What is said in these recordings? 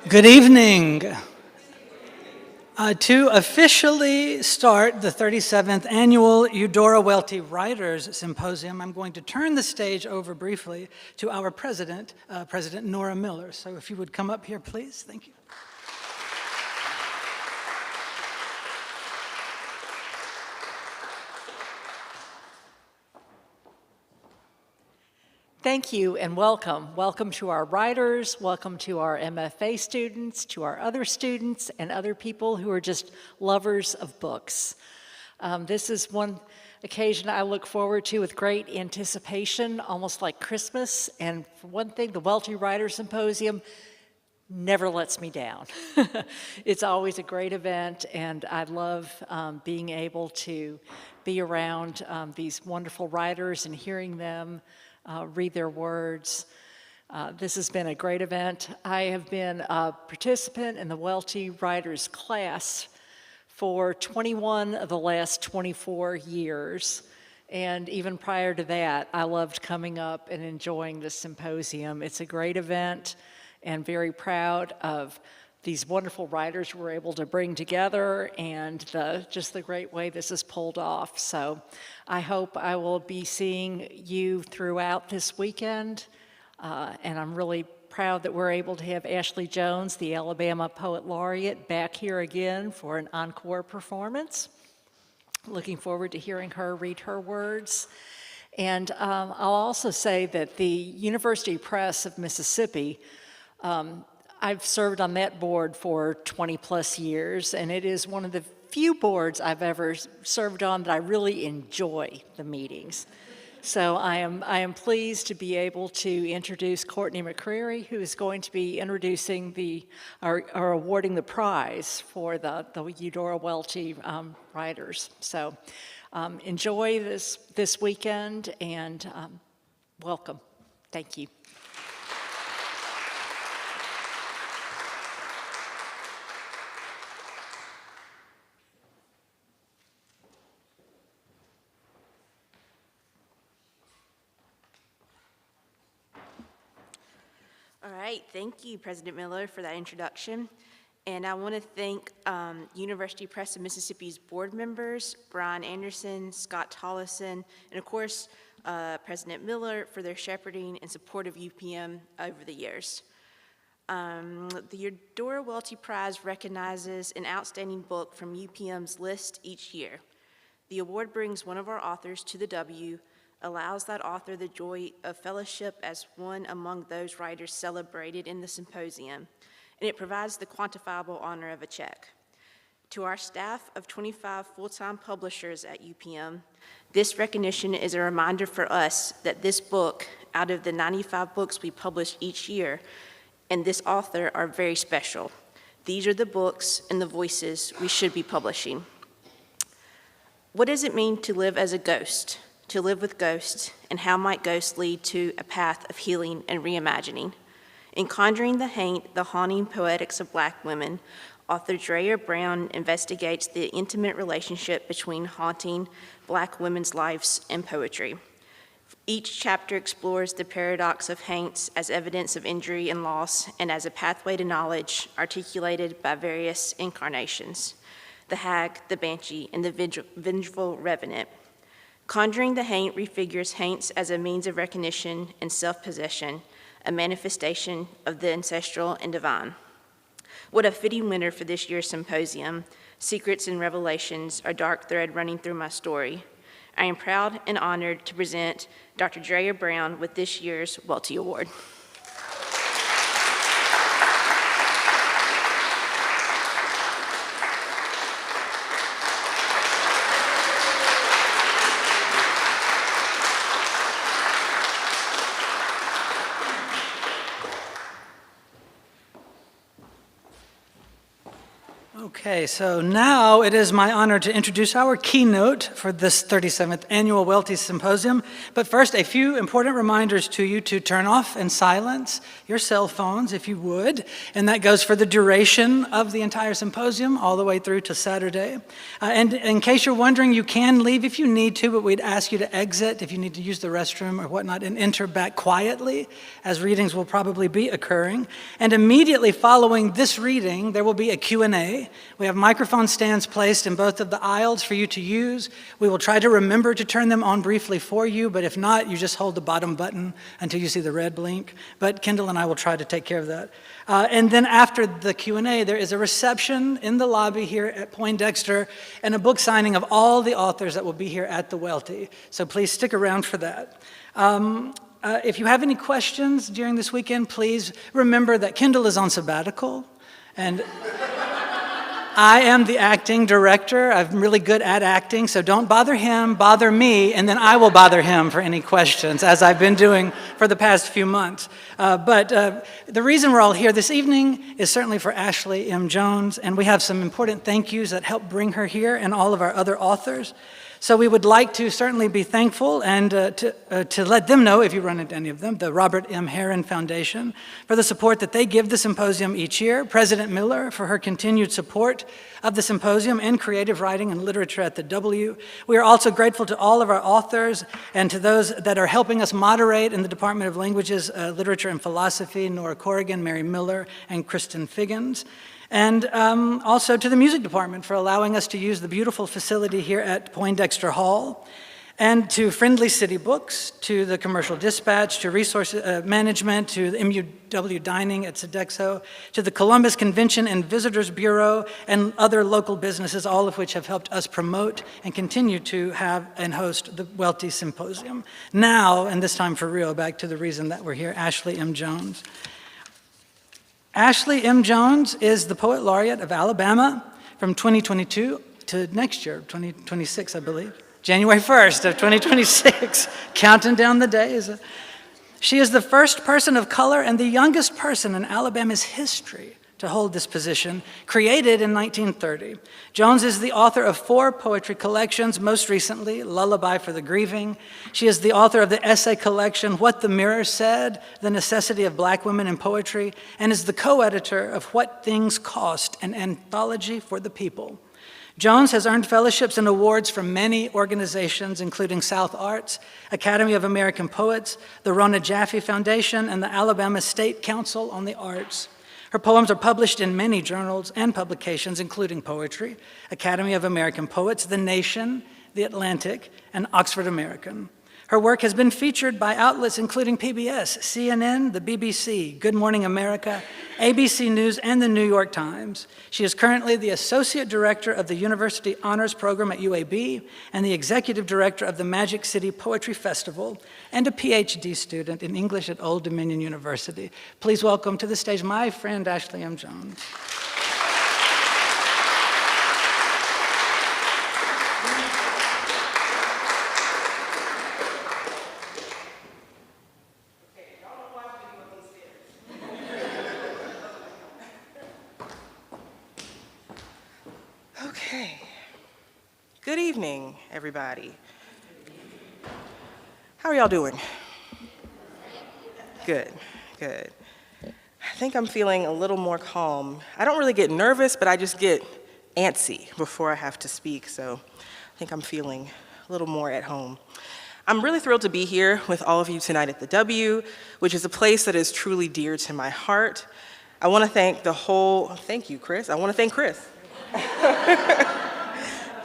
Good evening. To officially start the 37th Annual Eudora Welty Writers Symposium, I'm going to turn the stage over briefly to our president, President Nora Miller. So if you would come up here, please. Thank you. Thank you and welcome. Welcome to our writers, welcome to our MFA students, to our other students, and other people who are just lovers of books. This is one occasion I look forward to with great anticipation, almost like Christmas. And for one thing, the Welty Writers Symposium never lets me down. It's always a great event, and I love being able to be around these wonderful writers and hearing them read their words. This has been a great event. I have been a participant in the Welty Writers class for 21 of the last 24 years. And even prior to that, I loved coming up and enjoying the symposium. It's a great event, and very proud of these wonderful writers we're able to bring together and just the great way this is pulled off. So I hope I will be seeing you throughout this weekend. And I'm really proud that we're able to have Ashley Jones, the Alabama Poet Laureate, back here again for an encore performance. Looking forward to hearing her read her words. And I'll also say that the University Press of Mississippi, I've served on that board for 20 plus years, and it is one of the few boards I've ever served on that I really enjoy the meetings. So I am pleased to be able to introduce Courtney McCreary, who is going to be introducing or awarding the prize for the Eudora Welty writers. So enjoy this weekend, and welcome. Thank you. All right, thank you, President Miller, for that introduction. And I want to thank University Press of Mississippi's board members, Brian Anderson, Scott Tollison, and of course, President Miller for their shepherding and support of UPM over the years. The Eudora Welty Prize recognizes an outstanding book from UPM's list each year. The award brings one of our authors to the W, allows that author the joy of fellowship as one among those writers celebrated in the symposium, and it provides the quantifiable honor of a check. To our staff of 25 full-time publishers at UPM, this recognition is a reminder for us that this book, out of the 95 books we publish each year, and this author are very special. These are the books and the voices we should be publishing. What does it mean to live as a ghost? To live with ghosts, and how might ghosts lead to a path of healing and reimagining? In Conjuring the Haunting Poetics of Black Women, author Drea Brown investigates the intimate relationship between haunting Black women's lives and poetry. Each chapter explores the paradox of haints as evidence of injury and loss, and as a pathway to knowledge articulated by various incarnations: the hag, the banshee, and the vengeful revenant. Conjuring the Haint refigures haints as a means of recognition and self-possession, a manifestation of the ancestral and divine. What a fitting winner for this year's symposium. Secrets and revelations, a dark thread running through my story. I am proud and honored to present Dr. Drea Brown with this year's Welty Award. Okay, so now it is my honor to introduce our keynote for this 37th Annual Welty Symposium. But first, a few important reminders to you to turn off and silence your cell phones, if you would. And that goes for the duration of the entire symposium, all the way through to Saturday. And in case you're wondering, you can leave if you need to, but we'd ask you to exit if you need to use the restroom or whatnot, and enter back quietly, as readings will probably be occurring. And immediately following this reading, there will be a Q&A. We have microphone stands placed in both of the aisles for you to use. We will try to remember to turn them on briefly for you, but if not, you just hold the bottom button until you see the red blink. But Kendall and I will try to take care of that. And then after the Q&A, there is a reception in the lobby here at Poindexter and a book signing of all the authors that will be here at the Welty. So please stick around for that. If you have any questions during this weekend, please remember that Kendall is on sabbatical, and I am the acting director. I'm really good at acting, so don't bother him, bother me, and then I will bother him for any questions, as I've been doing for the past few months. But the reason we're all here this evening is certainly for Ashley M. Jones, and we have some important thank yous that helped bring her here and all of our other authors. So we would like to certainly be thankful and to let them know, if you run into any of them, the Robert M. Herron Foundation, for the support that they give the symposium each year, President Miller for her continued support of the symposium and creative writing and literature at the W. We are also grateful to all of our authors and to those that are helping us moderate in the Department of Languages, Literature, and Philosophy, Nora Corrigan, Mary Miller, and Kristen Figgins. And also to the music department for allowing us to use the beautiful facility here at Poindexter Hall, and to Friendly City Books, to the Commercial Dispatch, to Resource Management, to the MUW Dining at Sodexo, to the Columbus Convention and Visitors Bureau, and other local businesses, all of which have helped us promote and continue to have and host the Welty Symposium. Now, and this time for real, back to the reason that we're here, Ashley M. Jones. Ashley M. Jones is the Poet Laureate of Alabama from 2022 to next year, 2026, I believe. January 1st of 2026, counting down the days. She is the first person of color and the youngest person in Alabama's history to hold this position, created in 1930. Jones is the author of 4 poetry collections, most recently, Lullaby for the Grieving. She is the author of the essay collection, What the Mirror Said, The Necessity of Black Women in Poetry, and is the co-editor of What Things Cost, an anthology for the people. Jones has earned fellowships and awards from many organizations, including South Arts, Academy of American Poets, the Rona Jaffe Foundation, and the Alabama State Council on the Arts. Her poems are published in many journals and publications, including Poetry, Academy of American Poets, The Nation, The Atlantic, and Oxford American. Her work has been featured by outlets including PBS, CNN, the BBC, Good Morning America, ABC News, and the New York Times. She is currently the Associate Director of the University Honors Program at UAB and the Executive Director of the Magic City Poetry Festival and a PhD student in English at Old Dominion University. Please welcome to the stage my friend Ashley M. Jones. Okay. Good evening, everybody. How are y'all doing? Good, good. I think I'm feeling a little more calm. I don't really get nervous, but I just get antsy before I have to speak, so I think I'm feeling a little more at home. I'm really thrilled to be here with all of you tonight at the W, which is a place that is truly dear to my heart. I want to thank thank you, Chris. I want to thank Chris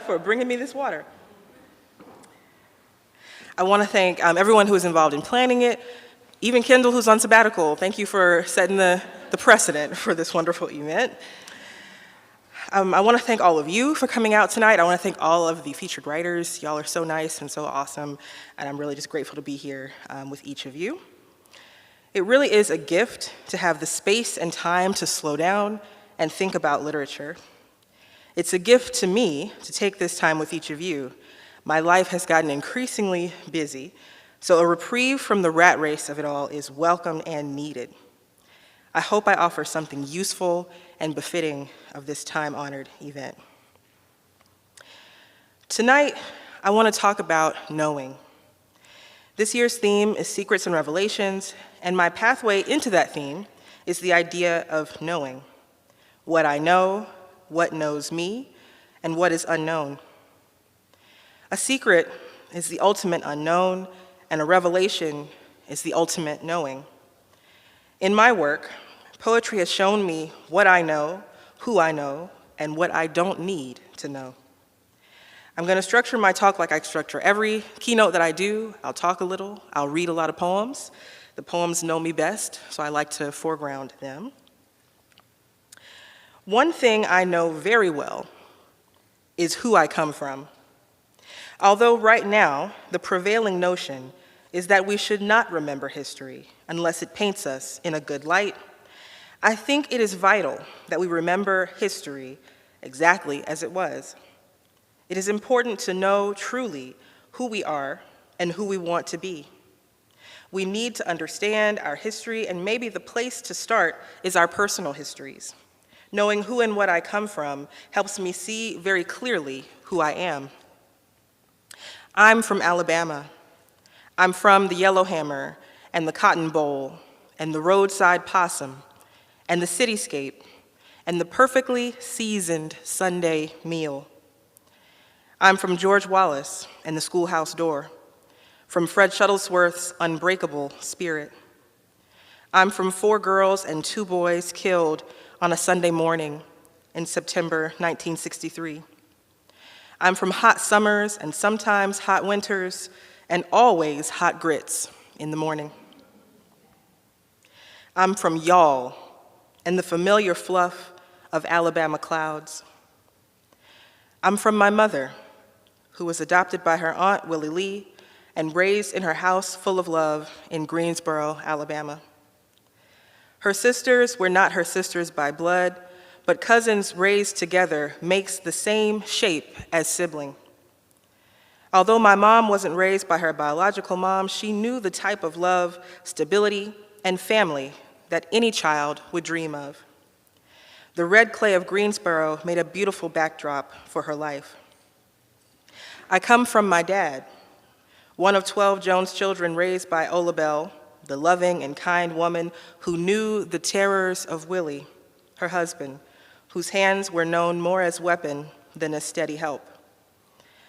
for bringing me this water. I want to thank everyone who was involved in planning it, even Kendall, who's on sabbatical. Thank you for setting the precedent for this wonderful event. I want to thank all of you for coming out tonight. I want to thank all of the featured writers. Y'all are so nice and so awesome, and I'm really just grateful to be here with each of you. It really is a gift to have the space and time to slow down and think about literature. It's a gift to me to take this time with each of you. My life has gotten increasingly busy, so a reprieve from the rat race of it all is welcome and needed. I hope I offer something useful and befitting of this time-honored event. Tonight, I want to talk about knowing. This year's theme is Secrets and Revelations, and my pathway into that theme is the idea of knowing. What I know, what knows me, and what is unknown. A secret is the ultimate unknown, and a revelation is the ultimate knowing. In my work, poetry has shown me what I know, who I know, and what I don't need to know. I'm going to structure my talk like I structure every keynote that I do. I'll talk a little, I'll read a lot of poems. The poems know me best, so I like to foreground them. One thing I know very well is who I come from. Although right now, the prevailing notion is that we should not remember history unless it paints us in a good light, I think it is vital that we remember history exactly as it was. It is important to know truly who we are and who we want to be. We need to understand our history, and maybe the place to start is our personal histories. Knowing who and what I come from helps me see very clearly who I am. I'm from Alabama. I'm from the Yellowhammer and the Cotton Bowl and the roadside possum and the cityscape and the perfectly seasoned Sunday meal. I'm from George Wallace and the schoolhouse door, from Fred Shuttlesworth's unbreakable spirit. I'm from 4 girls and 2 boys killed on a Sunday morning in September 1963. I'm from hot summers and sometimes hot winters and always hot grits in the morning. I'm from y'all and the familiar fluff of Alabama clouds. I'm from my mother, who was adopted by her aunt Willie Lee and raised in her house full of love in Greensboro, Alabama. Her sisters were not her sisters by blood, but cousins raised together makes the same shape as sibling. Although my mom wasn't raised by her biological mom, she knew the type of love, stability, and family that any child would dream of. The red clay of Greensboro made a beautiful backdrop for her life. I come from my dad, one of 12 Jones children raised by Ola Bell, the loving and kind woman who knew the terrors of Willie, her husband, whose hands were known more as weapon than as steady help.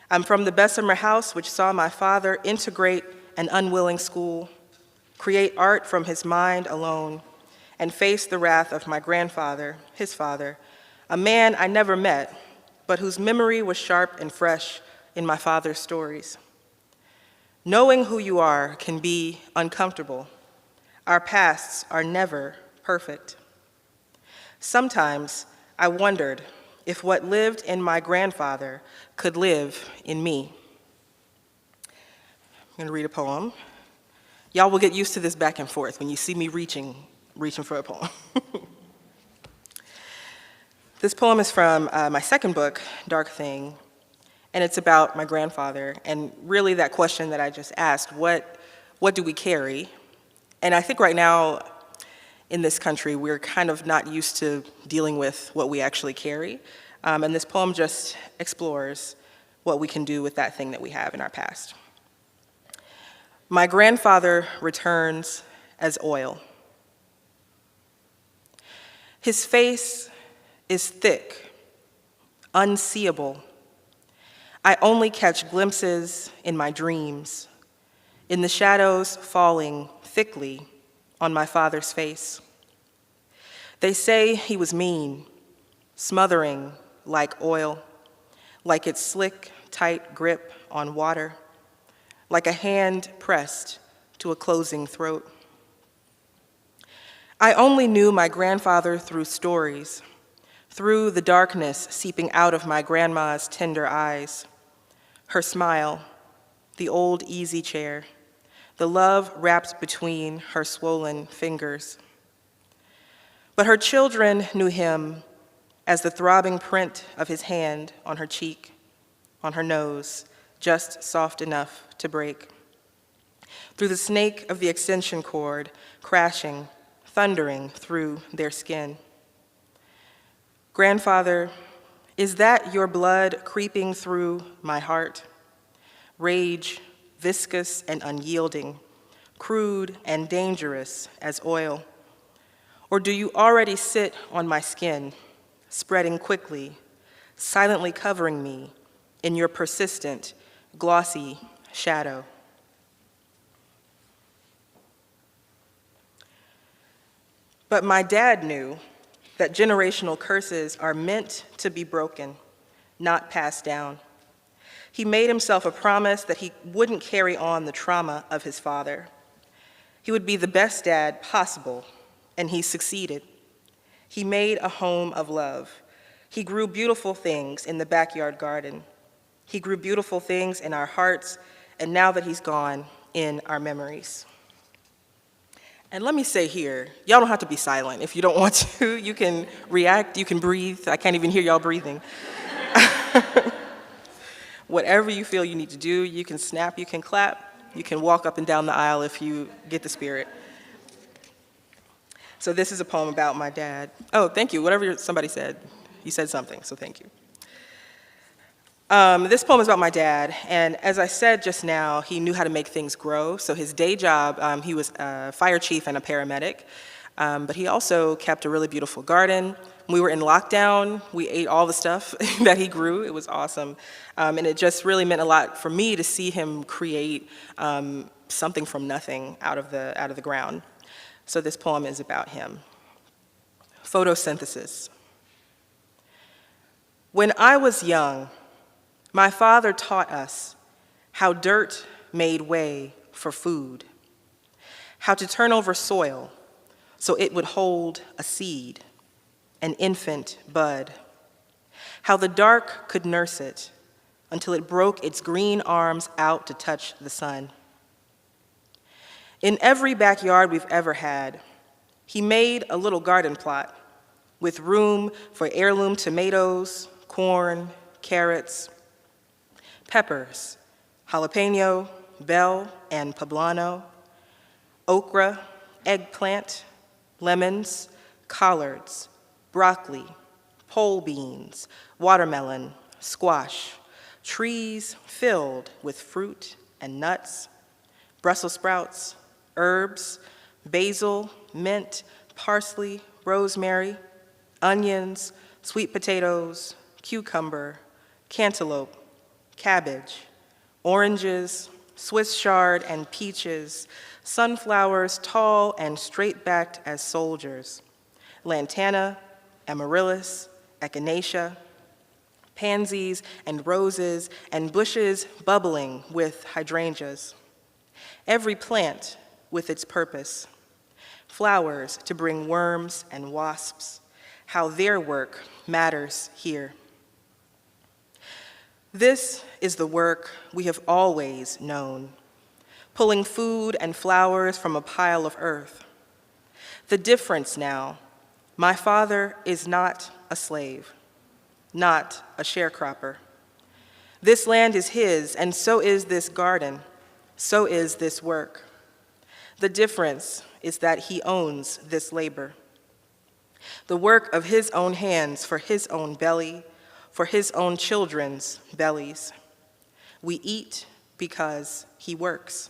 I'm from the Bessemer house, which saw my father integrate an unwilling school, create art from his mind alone, and face the wrath of my grandfather, his father, a man I never met, but whose memory was sharp and fresh in my father's stories. Knowing who you are can be uncomfortable. Our pasts are never perfect. Sometimes I wondered if what lived in my grandfather could live in me. I'm going to read a poem. Y'all will get used to this back and forth when you see me reaching for a poem. This poem is from my second book, Dark Thing, and it's about my grandfather, and really that question that I just asked, what do we carry? And I think right now in this country, we're kind of not used to dealing with what we actually carry, and this poem just explores what we can do with that thing that we have in our past. My grandfather returns as oil. His face is thick, unseeable. I only catch glimpses in my dreams, in the shadows falling thickly on my father's face. They say he was mean, smothering like oil, like its slick, tight grip on water, like a hand pressed to a closing throat. I only knew my grandfather through stories, through the darkness seeping out of my grandma's tender eyes, her smile, the old easy chair, the love wrapped between her swollen fingers. But her children knew him as the throbbing print of his hand on her cheek, on her nose, just soft enough to break. Through the snake of the extension cord, crashing, thundering through their skin. Grandfather, is that your blood creeping through my heart? Rage, viscous and unyielding, crude and dangerous as oil? Or do you already sit on my skin, spreading quickly, silently covering me in your persistent, glossy shadow? But my dad knew that generational curses are meant to be broken, not passed down. He made himself a promise that he wouldn't carry on the trauma of his father. He would be the best dad possible, and he succeeded. He made a home of love. He grew beautiful things in the backyard garden. He grew beautiful things in our hearts, and now that he's gone, in our memories. And let me say here, y'all don't have to be silent. If you don't want to, you can react, you can breathe. I can't even hear y'all breathing. Whatever you feel you need to do, you can snap, you can clap, you can walk up and down the aisle if you get the spirit. So this is a poem about my dad. Oh, thank you, whatever somebody said. You said something, so thank you. This poem is about my dad, and as I said just now, he knew how to make things grow. So his day job, he was a fire chief and a paramedic, but he also kept a really beautiful garden. When we were in lockdown, we ate all the stuff that he grew. It was awesome, and it just really meant a lot for me to see him create something from nothing out of the ground. So this poem is about him. Photosynthesis. When I was young, my father taught us how dirt made way for food, how to turn over soil so it would hold a seed, an infant bud, how the dark could nurse it until it broke its green arms out to touch the sun. In every backyard we've ever had, he made a little garden plot with room for heirloom tomatoes, corn, carrots, peppers, jalapeno, bell and poblano, okra, eggplant, lemons, collards, broccoli, pole beans, watermelon, squash, trees filled with fruit and nuts, Brussels sprouts, herbs, basil, mint, parsley, rosemary, onions, sweet potatoes, cucumber, cantaloupe, cabbage, oranges, Swiss chard and peaches, sunflowers tall and straight-backed as soldiers, lantana, amaryllis, echinacea, pansies and roses and bushes bubbling with hydrangeas. Every plant with its purpose, flowers to bring worms and wasps, how their work matters here. This is the work we have always known, pulling food and flowers from a pile of earth. The difference now, my father is not a slave, not a sharecropper. This land is his, and so is this garden, so is this work. The difference is that he owns this labor. The work of his own hands for his own belly, for his own children's bellies. We eat because he works.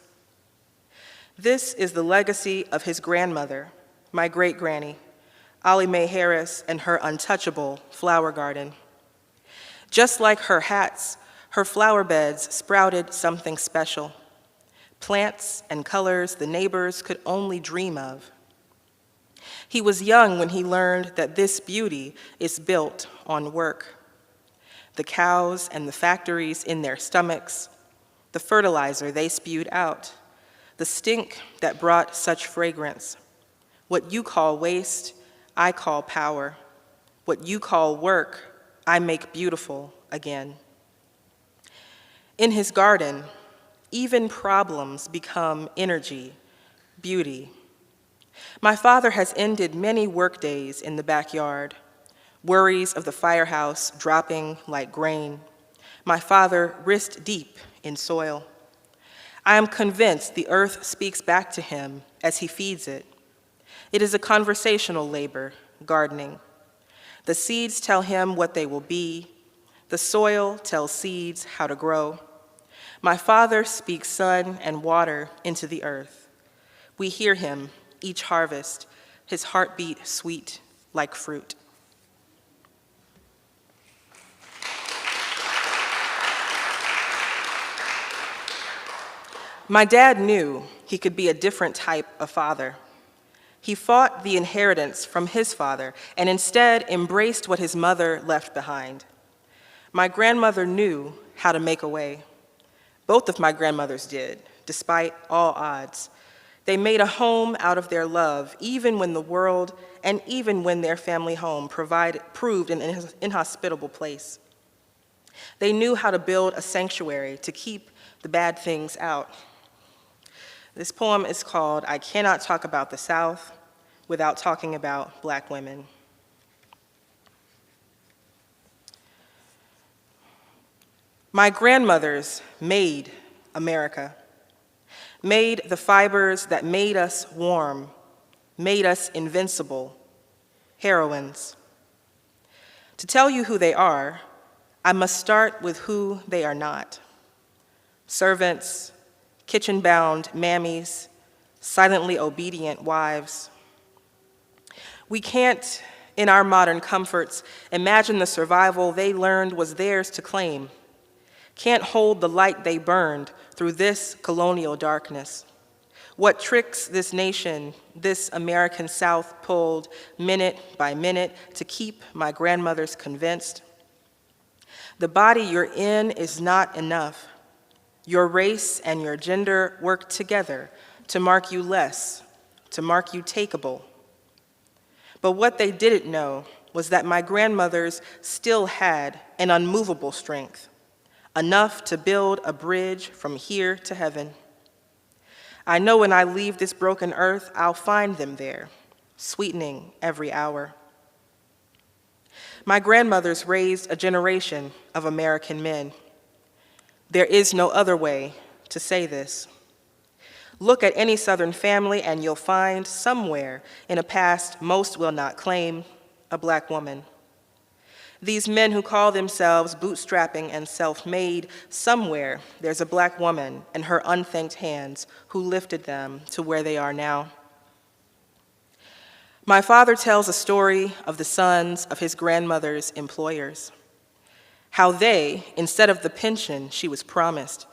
This is the legacy of his grandmother, my great-granny, Ollie Mae Harris, and her untouchable flower garden. Just like her hats, her flower beds sprouted something special, plants and colors the neighbors could only dream of. He was young when he learned that this beauty is built on work. The cows and the factories in their stomachs, the fertilizer they spewed out, the stink that brought such fragrance. What you call waste, I call power. What you call work, I make beautiful again. In his garden, even problems become energy, beauty. My father has ended many workdays in the backyard, worries of the firehouse dropping like grain. My father wrist deep in soil. I am convinced the earth speaks back to him as he feeds it. It is a conversational labor, gardening. The seeds tell him what they will be. The soil tells seeds how to grow. My Father speaks sun and water into the earth. We hear him each harvest, his heartbeat sweet like fruit. My dad knew he could be a different type of father. He fought the inheritance from his father and instead embraced what his mother left behind. My grandmother knew how to make a way. Both of my grandmothers did, despite all odds. They made a home out of their love, even when the world and even when their family home proved an inhospitable place. They knew how to build a sanctuary to keep the bad things out. This poem is called I Cannot Talk About the South Without Talking About Black Women. My grandmothers made America, made the fibers that made us warm, made us invincible, heroines. To tell you who they are, I must start with who they are not. Servants, kitchen-bound mammies, silently obedient wives. We can't, in our modern comforts, imagine the survival they learned was theirs to claim. Can't hold the light they burned through this colonial darkness. What tricks this nation, this American South pulled minute by minute to keep my grandmothers convinced. The body you're in is not enough. Your race and your gender work together to mark you less, to mark you takeable. But what they didn't know was that my grandmothers still had an unmovable strength, enough to build a bridge from here to heaven. I know when I leave this broken earth, I'll find them there, sweetening every hour. My grandmothers raised a generation of American men. There is no other way to say this. Look at any Southern family and you'll find somewhere in a past most will not claim a Black woman. These men who call themselves bootstrapping and self-made, somewhere there's a Black woman and her unthanked hands who lifted them to where they are now. My father tells a story of the sons of his grandmother's employers, how they, instead of the pension she was promised,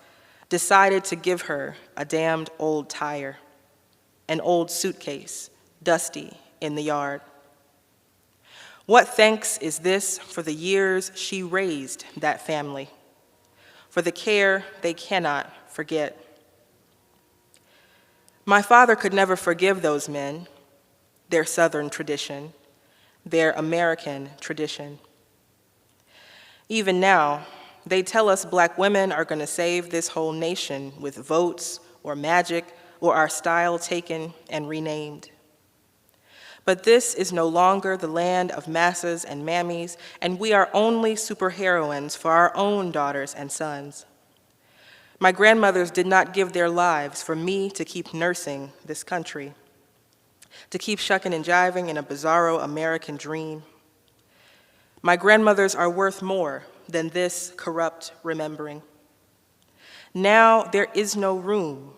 decided to give her a damned old tire, an old suitcase, dusty in the yard. What thanks is this for the years she raised that family, for the care they cannot forget. My father could never forgive those men, their Southern tradition, their American tradition. Even now, they tell us Black women are going to save this whole nation with votes or magic or our style taken and renamed. But this is no longer the land of masses and mammies, and we are only superheroines for our own daughters and sons. My grandmothers did not give their lives for me to keep nursing this country, to keep shucking and jiving in a bizarro American dream. My grandmothers are worth more than this corrupt remembering. Now there is no room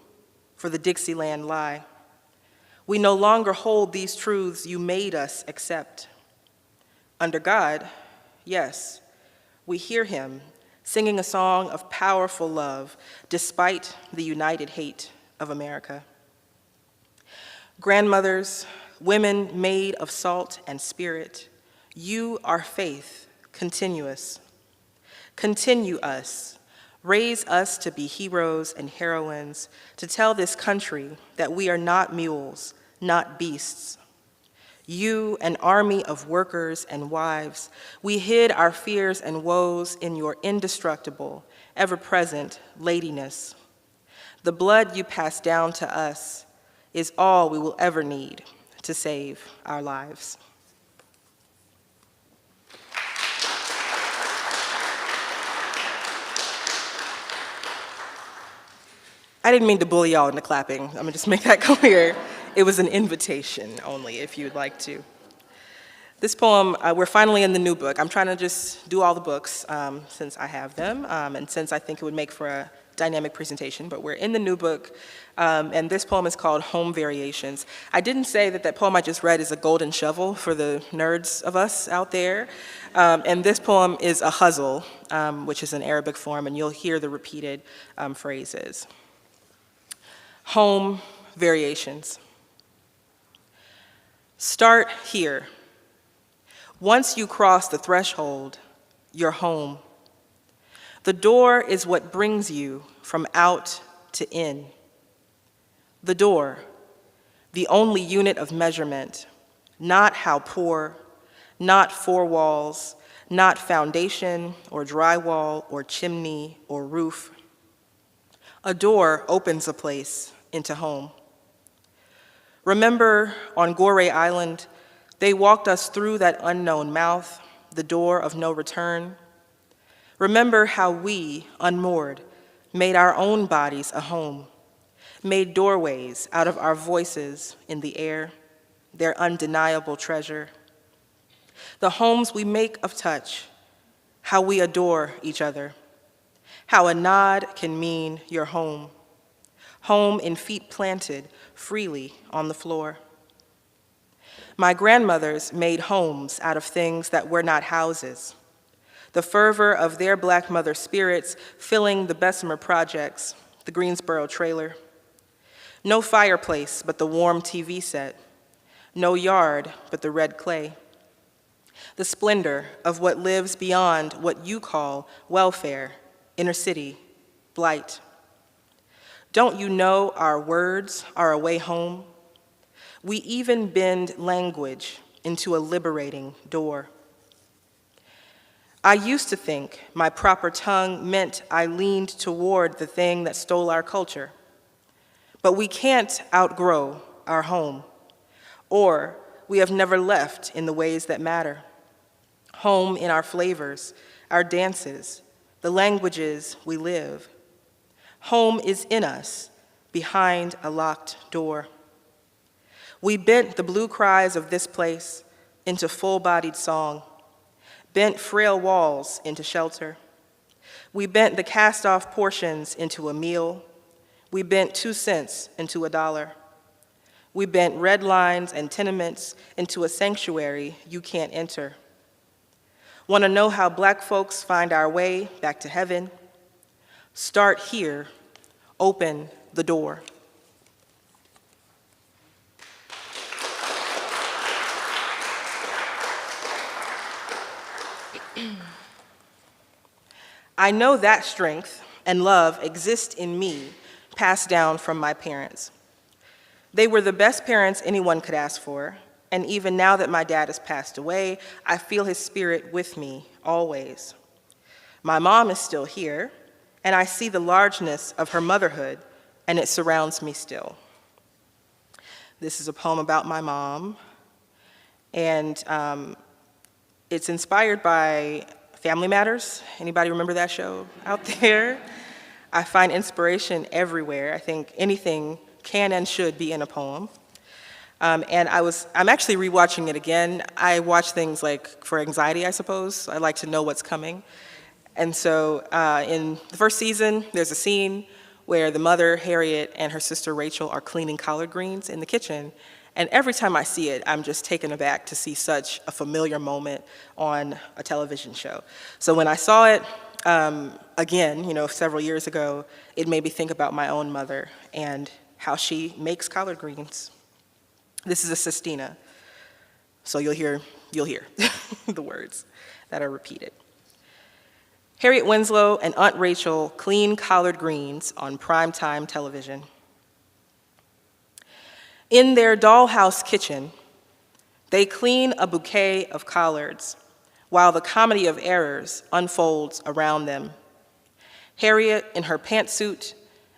for the Dixieland lie. We no longer hold these truths you made us accept. Under God, yes, we hear him singing a song of powerful love despite the united hate of America. Grandmothers, women made of salt and spirit, you are faith, continuous. Continue us. Raise us to be heroes and heroines, to tell this country that we are not mules, not beasts. You, an army of workers and wives, we hid our fears and woes in your indestructible, ever-present ladiness. The blood you pass down to us is all we will ever need to save our lives. I didn't mean to bully y'all into clapping. I'm gonna just make that clear. It was an invitation only, if you'd like to. This poem, we're finally in the new book. I'm trying to just do all the books since I have them, and since I think it would make for a dynamic presentation, but we're in the new book, and this poem is called Home Variations. I didn't say that that poem I just read is a golden shovel for the nerds of us out there, and this poem is a huzzle, which is an Arabic form, and you'll hear the repeated phrases. Home Variations. Start here. Once you cross the threshold, you're home. The door is what brings you from out to in. The door, the only unit of measurement, not how poor, not four walls, not foundation or drywall or chimney or roof. A door opens a place into home. Remember on Goree Island, they walked us through that unknown mouth, the door of no return. Remember how we, unmoored, made our own bodies a home, made doorways out of our voices in the air, their undeniable treasure. The homes we make of touch, how we adore each other, how a nod can mean your home, home in feet planted freely on the floor. My grandmothers made homes out of things that were not houses, the fervor of their Black mother spirits filling the Bessemer projects, the Greensboro trailer. No fireplace but the warm TV set, no yard but the red clay. The splendor of what lives beyond what you call welfare, inner city, blight. Don't you know our words are a way home? We even bend language into a liberating door. I used to think my proper tongue meant I leaned toward the thing that stole our culture. But we can't outgrow our home, or we have never left in the ways that matter. Home in our flavors, our dances, the languages we live. Home is in us, behind a locked door. We bent the blue cries of this place into full-bodied song, bent frail walls into shelter. We bent the cast-off portions into a meal. We bent 2 cents into $1. We bent red lines and tenements into a sanctuary you can't enter. Want to know how Black folks find our way back to heaven? Start here, open the door. I know that strength and love exist in me, passed down from my parents. They were the best parents anyone could ask for, and even now that my dad has passed away, I feel his spirit with me always. My mom is still here, and I see the largeness of her motherhood, and it surrounds me still. This is a poem about my mom, and it's inspired by Family Matters. Anybody remember that show out there? I find inspiration everywhere. I think anything can and should be in a poem. And I'm actually rewatching it again. I watch things like for anxiety, I suppose. I like to know what's coming. And so in the first season, there's a scene where the mother, Harriet, and her sister, Rachel, are cleaning collard greens in the kitchen. And every time I see it, I'm just taken aback to see such a familiar moment on a television show. So when I saw it again, several years ago, it made me think about my own mother and how she makes collard greens. This is a sestina, so you'll hear the words that are repeated. Harriet Winslow and Aunt Rachel clean collard greens on primetime television. In their dollhouse kitchen, they clean a bouquet of collards while the comedy of errors unfolds around them. Harriet in her pantsuit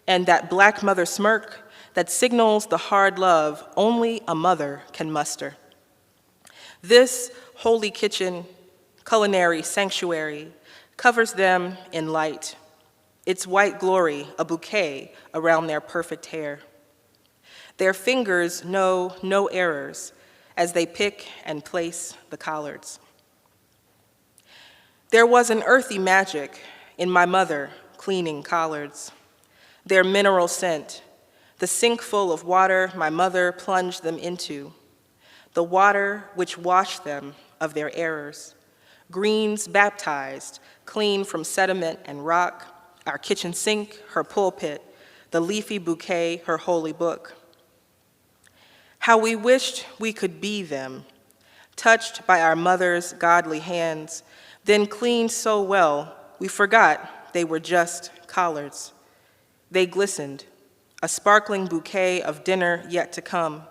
and that Black mother smirk that signals the hard love only a mother can muster. This holy kitchen, culinary sanctuary, covers them in light, its white glory a bouquet around their perfect hair. Their fingers know no errors as they pick and place the collards. There was an earthy magic in my mother cleaning collards, their mineral scent, the sink full of water my mother plunged them into, the water which washed them of their errors, greens baptized, clean from sediment and rock, our kitchen sink, her pulpit, the leafy bouquet, her holy book. How we wished we could be them, touched by our mother's godly hands, then cleaned so well we forgot they were just collards. They glistened, a sparkling bouquet of dinner yet to come,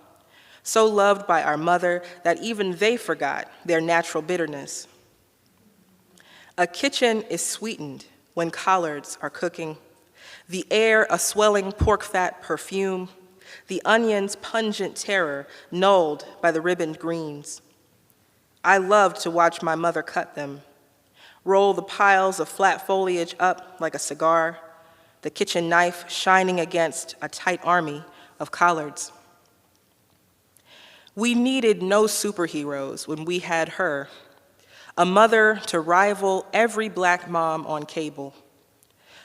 so loved by our mother that even they forgot their natural bitterness. A kitchen is sweetened when collards are cooking, the air a swelling pork fat perfume, the onions pungent terror nulled by the ribboned greens. I loved to watch my mother cut them, roll the piles of flat foliage up like a cigar, the kitchen knife shining against a tight army of collards. We needed no superheroes when we had her, a mother to rival every Black mom on cable.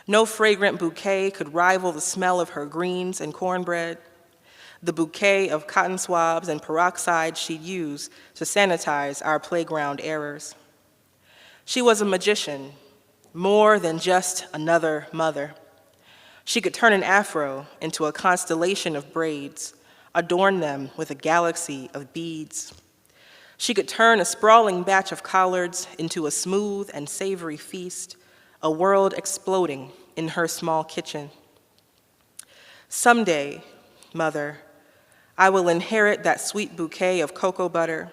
No fragrant bouquet could rival the smell of her greens and cornbread, the bouquet of cotton swabs and peroxide she'd use to sanitize our playground errors. She was a magician, more than just another mother. She could turn an afro into a constellation of braids, adorn them with a galaxy of beads. She could turn a sprawling batch of collards into a smooth and savory feast, a world exploding in her small kitchen. Someday, Mother, I will inherit that sweet bouquet of cocoa butter,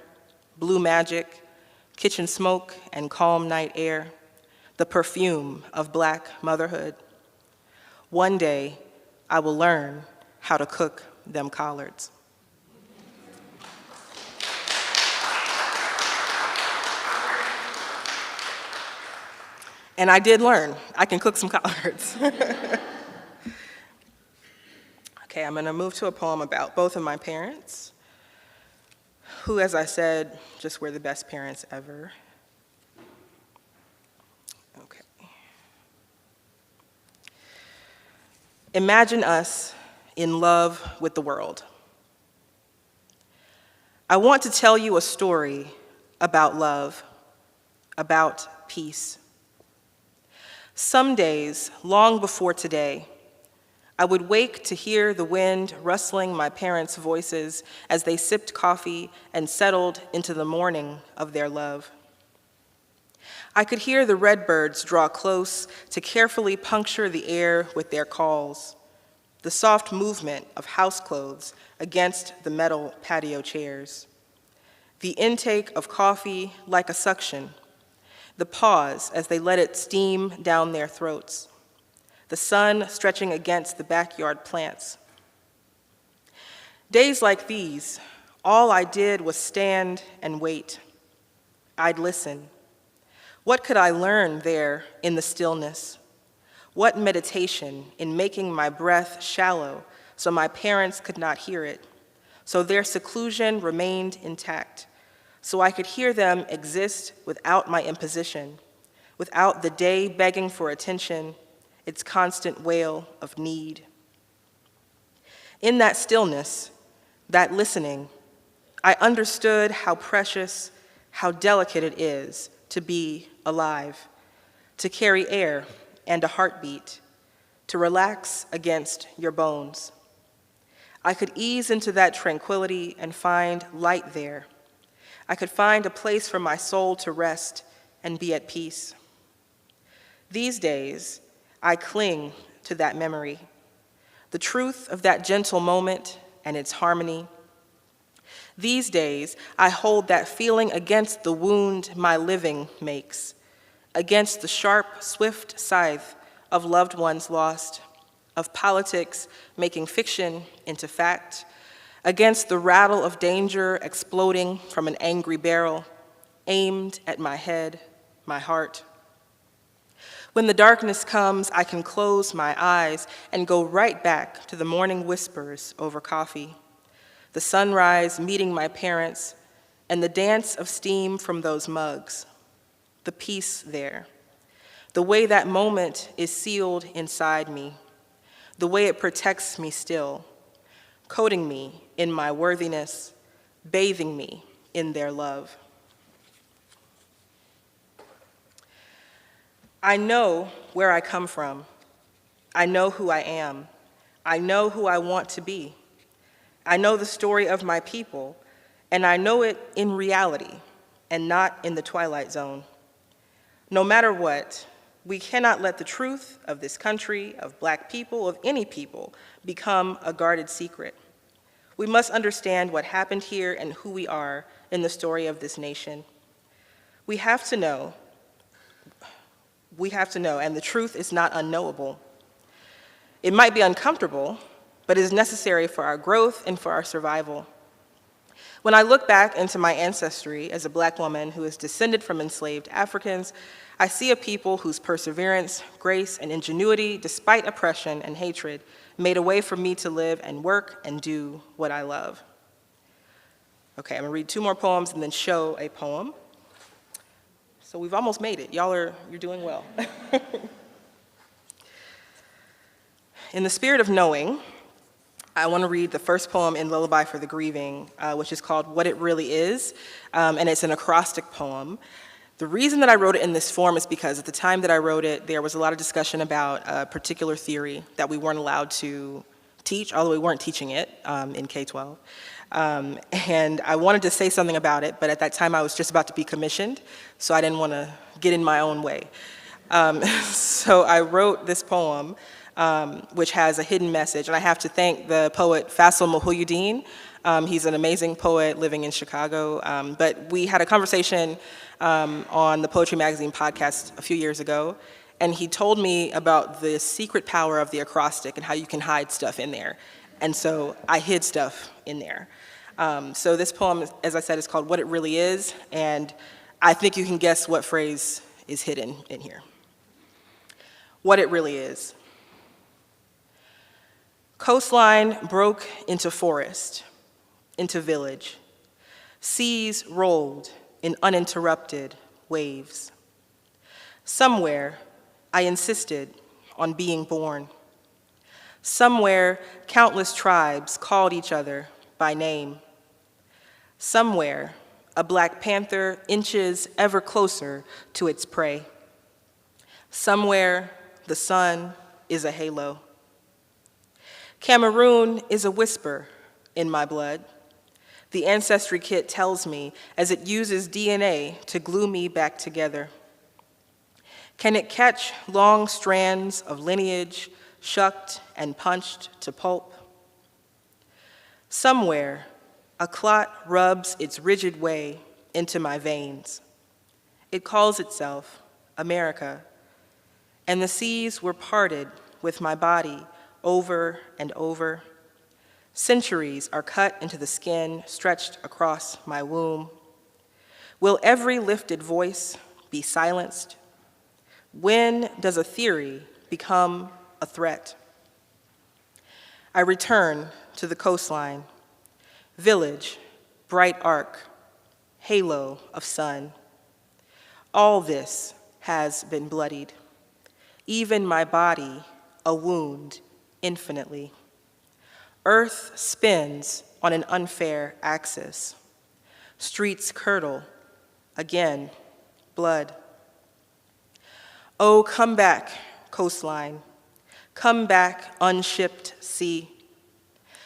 blue magic, kitchen smoke, and calm night air, the perfume of Black motherhood. One day, I will learn how to cook them collards. And I did learn. I can cook some collards. Okay, I'm gonna move to a poem about both of my parents, who, as I said, just were the best parents ever. Okay. Imagine us in love with the world. I want to tell you a story about love, about peace. Some days, long before today, I would wake to hear the wind rustling my parents' voices as they sipped coffee and settled into the morning of their love. I could hear the redbirds draw close to carefully puncture the air with their calls, the soft movement of house clothes against the metal patio chairs, the intake of coffee like a suction, the pause as they let it steam down their throats, the sun stretching against the backyard plants. Days like these, all I did was stand and wait. I'd listen. What could I learn there in the stillness? What meditation in making my breath shallow so my parents could not hear it, so their seclusion remained intact, so I could hear them exist without my imposition, without the day begging for attention, its constant wail of need. In that stillness, that listening, I understood how precious, how delicate it is to be alive, to carry air and a heartbeat, to relax against your bones. I could ease into that tranquility and find light there. I could find a place for my soul to rest and be at peace. These days, I cling to that memory, the truth of that gentle moment and its harmony. These days, I hold that feeling against the wound my living makes, against the sharp, swift scythe of loved ones lost, of politics making fiction into fact, against the rattle of danger exploding from an angry barrel, aimed at my head, my heart. When the darkness comes, I can close my eyes and go right back to the morning whispers over coffee, the sunrise meeting my parents, and the dance of steam from those mugs, the peace there, the way that moment is sealed inside me, the way it protects me still, coating me in my worthiness, bathing me in their love. I know where I come from. I know who I am. I know who I want to be. I know the story of my people, and I know it in reality and not in the twilight zone. No matter what, we cannot let the truth of this country, of Black people, of any people, become a guarded secret. We must understand what happened here and who we are in the story of this nation. We have to know, and the truth is not unknowable. It might be uncomfortable, but it is necessary for our growth and for our survival. When I look back into my ancestry as a Black woman who is descended from enslaved Africans, I see a people whose perseverance, grace, and ingenuity, despite oppression and hatred, made a way for me to live and work and do what I love. Okay, I'm gonna read 2 more poems and then show a poem. So we've almost made it. You're doing well. In the spirit of knowing, I want to read the first poem in Lullaby for the Grieving, which is called What It Really Is, and it's an acrostic poem. The reason that I wrote it in this form is because at the time that I wrote it, there was a lot of discussion about a particular theory that we weren't allowed to teach, although we weren't teaching it in K-12. And I wanted to say something about it, but at that time I was just about to be commissioned, so I didn't want to get in my own way. So I wrote this poem, which has a hidden message, and I have to thank the poet Faisal Mohouyyuddin. He's an amazing poet living in Chicago, but we had a conversation on the Poetry Magazine podcast a few years ago, and he told me about the secret power of the acrostic and how you can hide stuff in there. And so I hid stuff in there. So this poem, as I said, is called What It Really Is, and I think you can guess what phrase is hidden in here. What it really is. Coastline broke into forest, into village. Seas rolled in uninterrupted waves. Somewhere, I insisted on being born. Somewhere, countless tribes called each other by name. Somewhere, a Black panther inches ever closer to its prey. Somewhere, the sun is a halo. Cameroon is a whisper in my blood. The Ancestry Kit tells me as it uses DNA to glue me back together. Can it catch long strands of lineage shucked and punched to pulp? Somewhere, a clot rubs its rigid way into my veins. It calls itself America, and the seas were parted with my body over and over. Centuries are cut into the skin stretched across my womb. Will every lifted voice be silenced? When does a theory become a threat? I return to the coastline, village, bright arc, halo of sun. All this has been bloodied, even my body a wound infinitely. Earth spins on an unfair axis. Streets curdle, again, blood. Oh, come back, coastline. Come back, unshipped sea.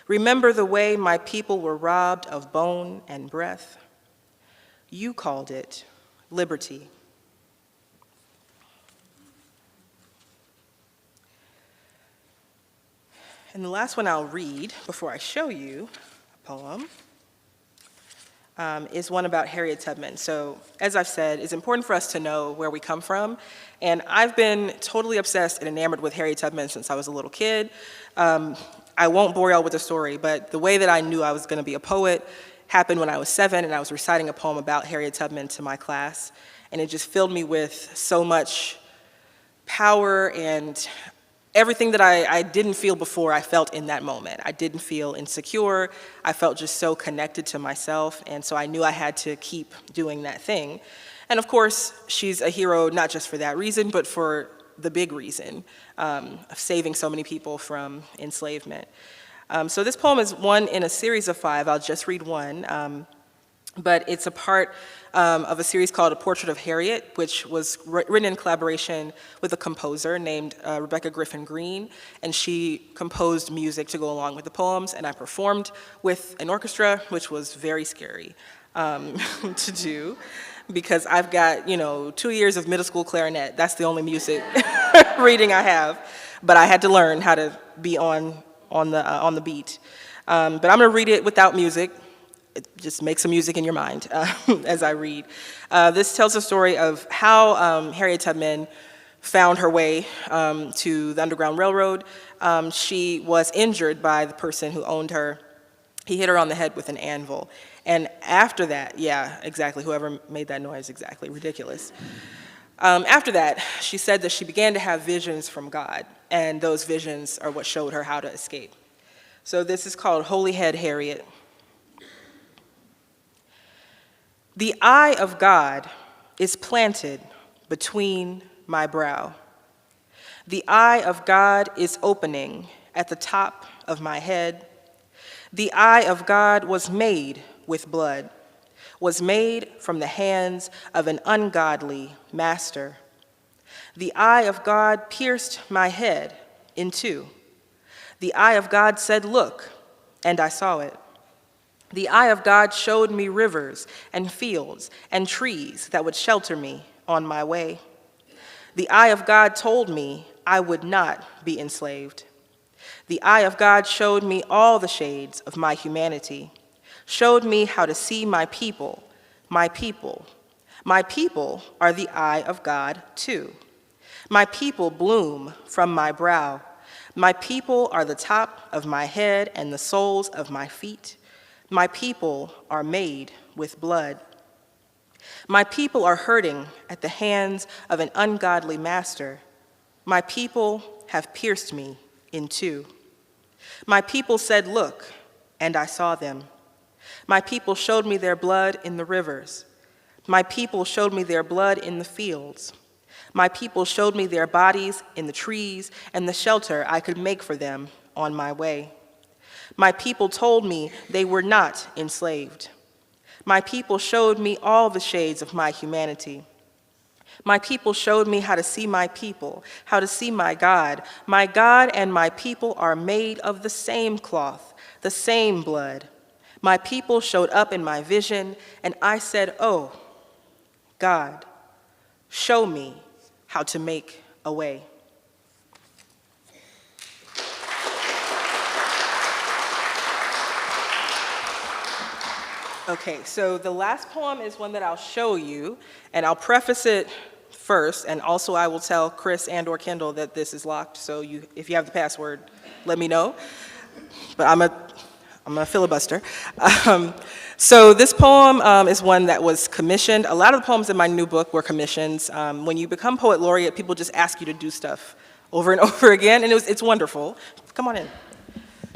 Remember the way my people were robbed of bone and breath. You called it liberty. And the last one I'll read before I show you a poem is one about Harriet Tubman. So, as I've said, it's important for us to know where we come from. And I've been totally obsessed and enamored with Harriet Tubman since I was a little kid. I won't bore y'all with the story, but the way that I knew I was gonna be a poet happened when I was 7 and I was reciting a poem about Harriet Tubman to my class. And it just filled me with so much power and everything that I didn't feel before, I felt in that moment. I didn't feel insecure. I felt just so connected to myself, and so I knew I had to keep doing that thing. And of course, she's a hero not just for that reason, but for the big reason of saving so many people from enslavement. So this poem is one in a series of 5. I'll just read one. But it's a part of a series called A Portrait of Harriet, which was written in collaboration with a composer named Rebecca Griffin Green, and she composed music to go along with the poems, and I performed with an orchestra, which was very scary to do, because I've got, 2 years of middle school clarinet. That's the only music reading I have, but I had to learn how to be on the beat. But I'm gonna read it without music. Just make some music in your mind as I read. This tells the story of how Harriet Tubman found her way to the Underground Railroad. She was injured by the person who owned her. He hit her on the head with an anvil. And after that, yeah, exactly, whoever made that noise, exactly, ridiculous. After that, she said that she began to have visions from God, and those visions are what showed her how to escape. So this is called Holy Head Harriet. The eye of God is planted between my brow. The eye of God is opening at the top of my head. The eye of God was made with blood, was made from the hands of an ungodly master. The eye of God pierced my head in two. The eye of God said, "Look," and I saw it. The eye of God showed me rivers and fields and trees that would shelter me on my way. The eye of God told me I would not be enslaved. The eye of God showed me all the shades of my humanity, showed me how to see my people, my people. My people are the eye of God too. My people bloom from my brow. My people are the top of my head and the soles of my feet. My people are made with blood. My people are hurting at the hands of an ungodly master. My people have pierced me in two. My people said, "Look," and I saw them. My people showed me their blood in the rivers. My people showed me their blood in the fields. My people showed me their bodies in the trees and the shelter I could make for them on my way. My people told me they were not enslaved. My people showed me all the shades of my humanity. My people showed me how to see my people, how to see my God. My God and my people are made of the same cloth, the same blood. My people showed up in my vision, and I said, "Oh, God, show me how to make a way." Okay, so the last poem is one that I'll show you, and I'll preface it first, and also I will tell Chris and or Kendall that this is locked, so if you have the password, let me know. But I'm a filibuster. So this poem is one that was commissioned. A lot of the poems in my new book were commissions. When you become poet laureate, people just ask you to do stuff over and over again, and it's wonderful. Come on in.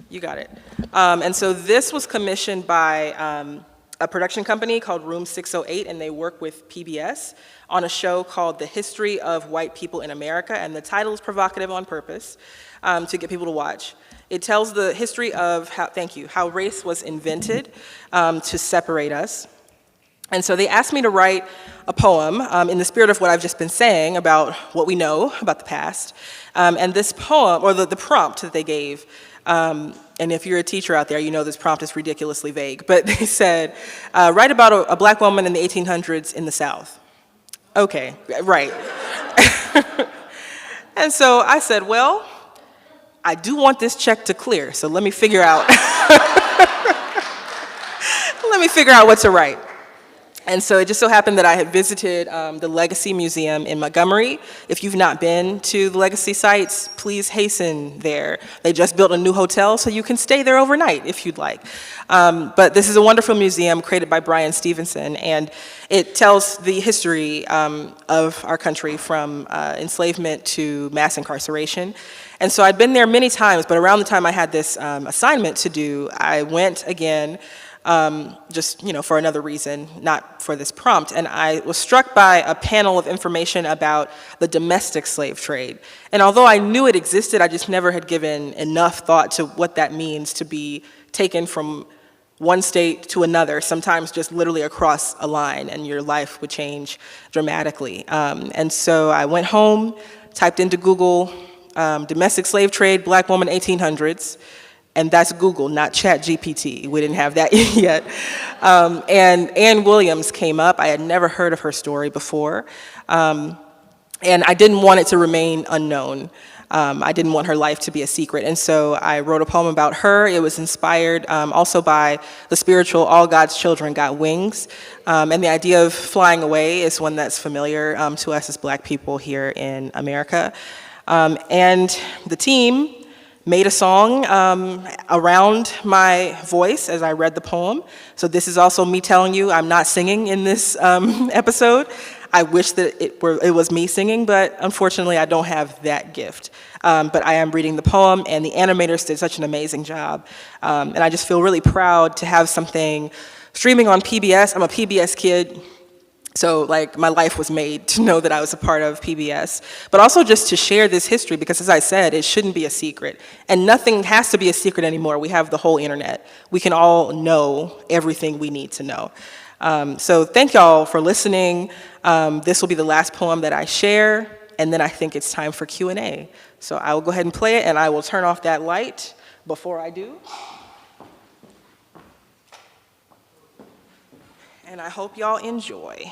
You got it. And so this was commissioned by a production company called Room 608, and they work with PBS on a show called The History of White People in America, and the title is provocative on purpose to get people to watch. It tells the history of how race was invented to separate us. And so they asked me to write a poem in the spirit of what I've just been saying about what we know about the past. And this poem, or the prompt that they gave, and if you're a teacher out there, you know this prompt is ridiculously vague, but they said, write about a black woman in the 1800s in the South. Okay, right. And so I said, well, I do want this check to clear, so let me figure out, what to write. And so it just so happened that I had visited the Legacy Museum in Montgomery. If you've not been to the Legacy sites, please hasten there. They just built a new hotel, so you can stay there overnight if you'd like. But this is a wonderful museum created by Brian Stevenson, and it tells the history of our country from enslavement to mass incarceration. And so I'd been there many times, but around the time I had this assignment to do, I went again, just, for another reason, not for this prompt. And I was struck by a panel of information about the domestic slave trade. And although I knew it existed, I just never had given enough thought to what that means to be taken from one state to another, sometimes just literally across a line, and your life would change dramatically. And so I went home, typed into Google, domestic slave trade, black woman 1800s, and that's Google, not ChatGPT. We didn't have that yet. And Ann Williams came up. I had never heard of her story before. And I didn't want it to remain unknown. I didn't want her life to be a secret. And so I wrote a poem about her. It was inspired also by the spiritual All God's Children Got Wings. And the idea of flying away is one that's familiar to us as black people here in America. And the team made a song around my voice as I read the poem. So this is also me telling you I'm not singing in this episode. I wish that it was me singing, but unfortunately I don't have that gift. But I am reading the poem, and the animators did such an amazing job. And I just feel really proud to have something streaming on PBS. I'm a PBS kid. So my life was made to know that I was a part of PBS, but also just to share this history, because as I said, it shouldn't be a secret. And nothing has to be a secret anymore. We have the whole internet. We can all know everything we need to know. So thank y'all for listening. This will be the last poem that I share, and then I think it's time for Q&A. So I will go ahead and play it, and I will turn off that light before I do. And I hope y'all enjoy.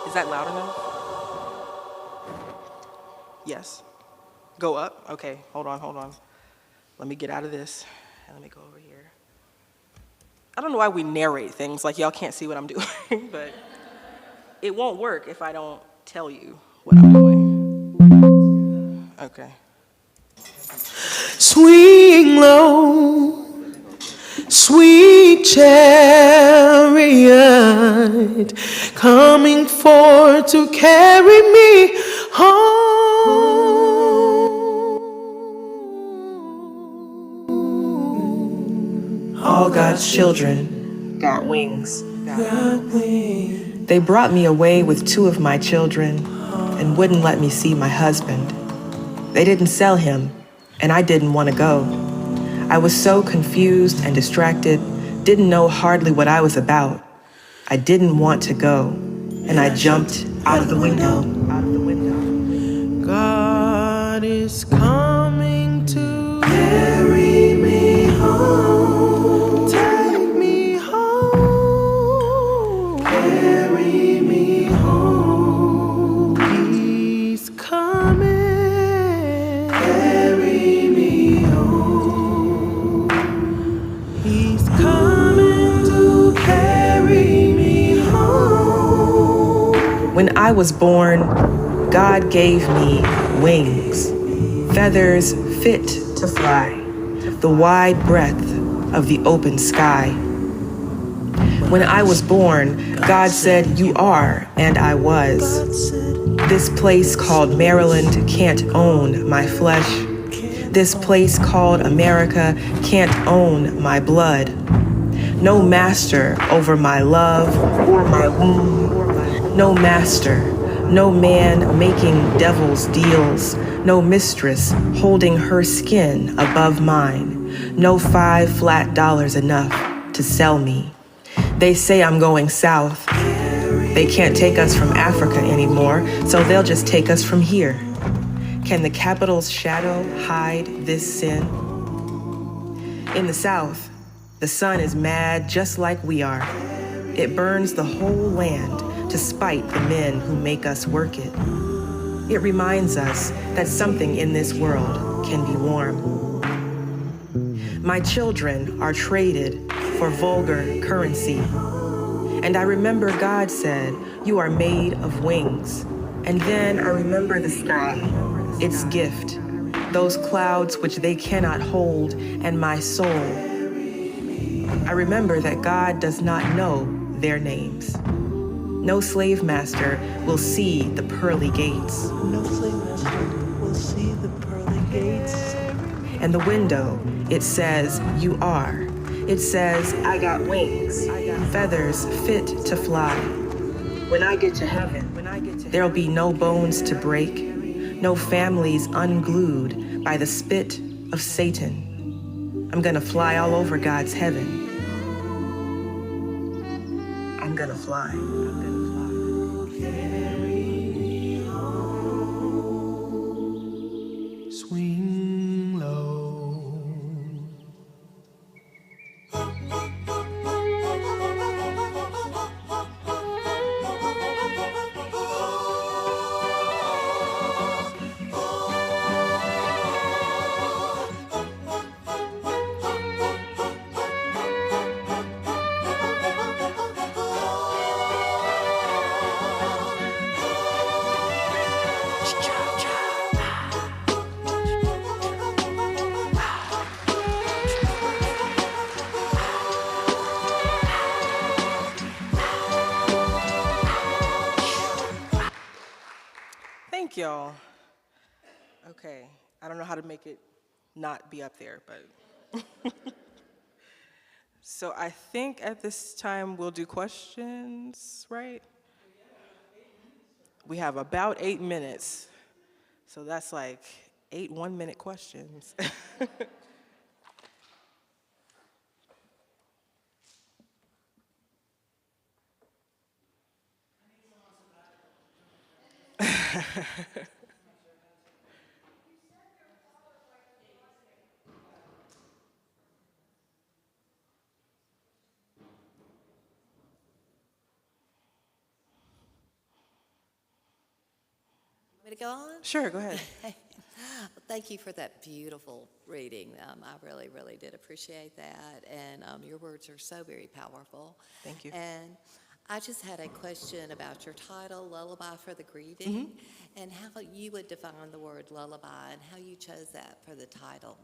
Is that loud enough? Yes. Go up? Okay, hold on. Let me get out of this, and let me go over here. I don't know why we narrate things, like y'all can't see what I'm doing, but it won't work if I don't tell you what I'm doing. Okay. Swing low, sweet chariot, coming forth to carry me home. All God's children got wings. They brought me away with 2 of my children and wouldn't let me see my husband. They didn't sell him, and I didn't want to go. I was so confused and distracted, didn't know hardly what I was about. I didn't want to go, and I jumped out of the window. God is coming to carry me home. Take me home. Carry me home. He's coming. When I was born, God gave me wings, feathers fit to fly, the wide breadth of the open sky. When I was born, God said, "You are," and I was. This place called Maryland can't own my flesh. This place called America can't own my blood. No master over my love or my womb. No master, no man making devil's deals, no mistress holding her skin above mine, no $5 flat enough to sell me. They say I'm going south. They can't take us from Africa anymore, so they'll just take us from here. Can the capital's shadow hide this sin? In the South, the sun is mad just like we are. It burns the whole land to spite the men who make us work it. It reminds us that something in this world can be warm. My children are traded for vulgar currency. And I remember God said, "You are made of wings." And then I remember the sky, its gift, those clouds which they cannot hold, and my soul. I remember that God does not know their names. No slave master will see the pearly gates. No slave master will see the pearly gates. And the window, it says, "You are." It says, "I got wings, feathers fit to fly." When I get to heaven, there'll be no bones to break, no families unglued by the spit of Satan. I'm gonna fly all over God's heaven. I'm gonna fly. Swing low. Thank y'all. Okay, I don't know how to make it not be up there, but. So I think at this time we'll do questions, right? We have about 8 minutes. So that's like 8 one-minute questions. Me to go on? Sure, go ahead. Well, thank you for that beautiful reading. I really, really did appreciate that. And your words are so very powerful. Thank you. And I just had a question about your title, Lullaby for the Grieving, and how you would define the word lullaby and how you chose that for the title.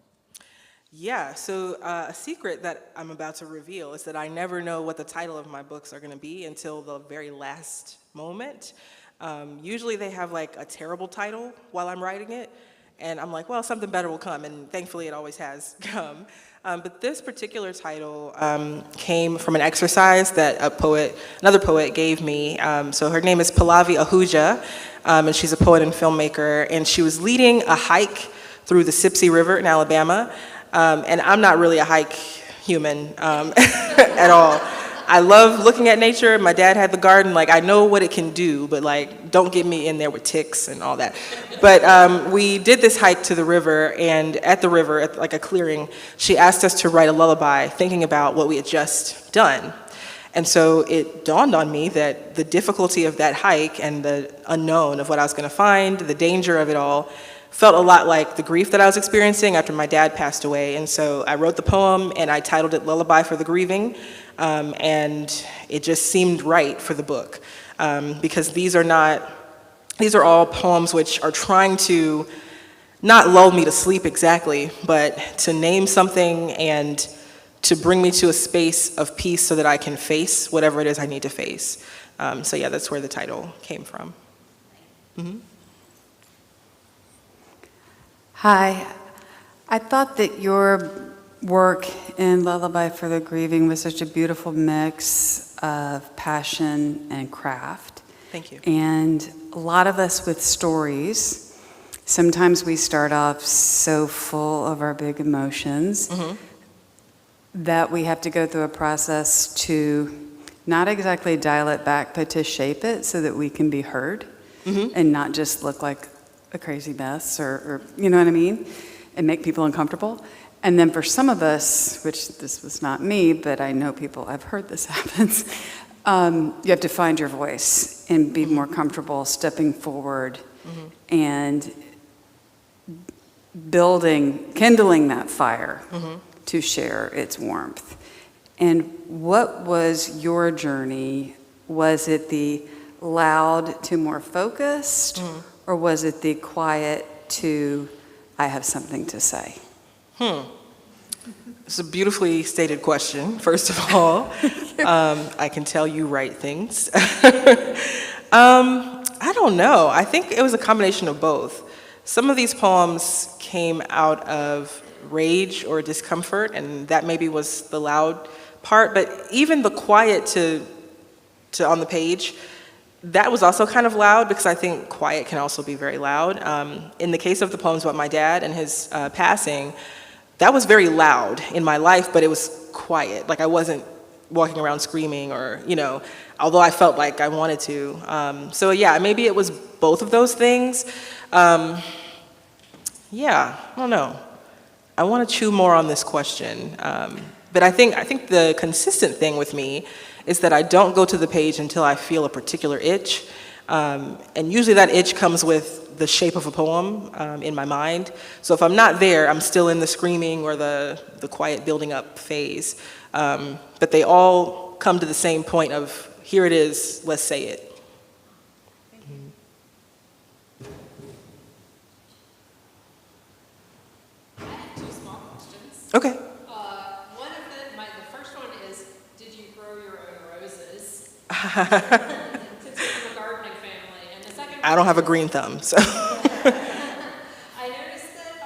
Yeah, so a secret that I'm about to reveal is that I never know what the title of my books are going to be until the very last moment. Usually they have like a terrible title while I'm writing it, and I'm like, well, something better will come, and thankfully it always has come. But this particular title came from an exercise that another poet gave me. So her name is Pallavi Ahuja, and she's a poet and filmmaker, and she was leading a hike through the Sipsey River in Alabama, and I'm not really a hike human at all. I love looking at nature. My dad had the garden. Like, I know what it can do, but like, don't get me in there with ticks and all that. But we did this hike to the river, and at the river, at like a clearing, she asked us to write a lullaby thinking about what we had just done. And so it dawned on me that the difficulty of that hike and the unknown of what I was gonna find, the danger of it all, felt a lot like the grief that I was experiencing after my dad passed away. And so I wrote the poem and I titled it Lullaby for the Grieving. And it just seemed right for the book. Because these are all poems which are trying to not lull me to sleep exactly, but to name something and to bring me to a space of peace so that I can face whatever it is I need to face. So yeah, that's where the title came from. Mm-hmm. Hi. I thought that your work in Lullaby for the Grieving was such a beautiful mix of passion and craft. Thank you. And a lot of us with stories, sometimes we start off so full of our big emotions that we have to go through a process to not exactly dial it back, but to shape it so that we can be heard and not just look like a crazy mess or you know what I mean, and make people uncomfortable. And then for some of us, which this was not me, but I know people, I've heard this happens, you have to find your voice and be more comfortable stepping forward and kindling that fire to share its warmth. And what was your journey? Was it the loud to more focused, or was it the quiet to, I have something to say? It's a beautifully stated question, first of all. I can tell you write things. I don't know. I think it was a combination of both. Some of these poems came out of rage or discomfort, and that maybe was the loud part, but even the quiet to on the page, that was also kind of loud, because I think quiet can also be very loud. In the case of the poems about my dad and his passing, that was very loud in my life, but it was quiet. Like, I wasn't walking around screaming or, although I felt like I wanted to. So yeah, maybe it was both of those things. Yeah, I don't know. I want to chew more on this question. But I think the consistent thing with me is that I don't go to the page until I feel a particular itch. And usually that itch comes with the shape of a poem in my mind. So if I'm not there, I'm still in the screaming or the quiet building up phase. But they all come to the same point of, here it is, let's say it. I have two small questions. Okay. One of them, the first one is, did you grow your own roses? Since you're from a gardening family. And the second I don't have a green thumb, so. I noticed that